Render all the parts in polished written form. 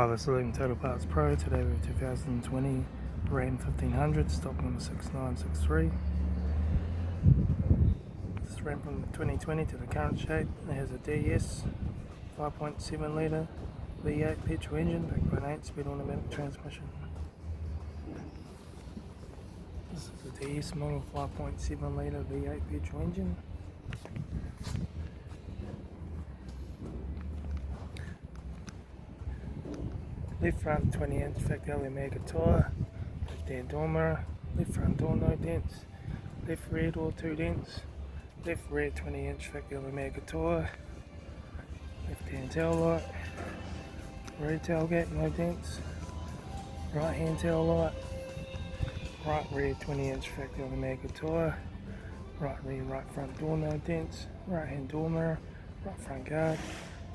Hi, this is Litre Total Parts Pro. Today we have 2020 Ram 1500, stock number 6963. This ran from 2020 to the current shape. It has a DS 5.7 litre V8 petrol engine backed by an 8-speed automatic transmission. This is a DS model 5.7 litre V8 petrol engine. Left front 20-inch factory Omega tyre, left hand door mirror, left front door no dents, left rear door 2 dents, left rear 20-inch factory Omega tyre, left hand tail light, rear tailgate no dents, right hand tail light, right rear 20-inch factory Omega tyre, right rear right front door no dents, right hand door mirror, right front guard,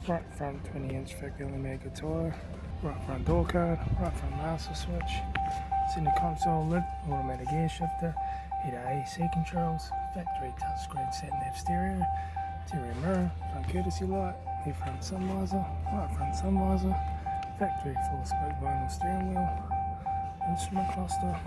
right front 20-inch factory Omega tyre, right front door card, right front master switch, center console lid, automatic gear shifter, heater AC controls, factory touchscreen satnav stereo, interior mirror, front courtesy light, left front sun visor, right front sun visor, factory 4-spoke vinyl steering wheel, instrument cluster,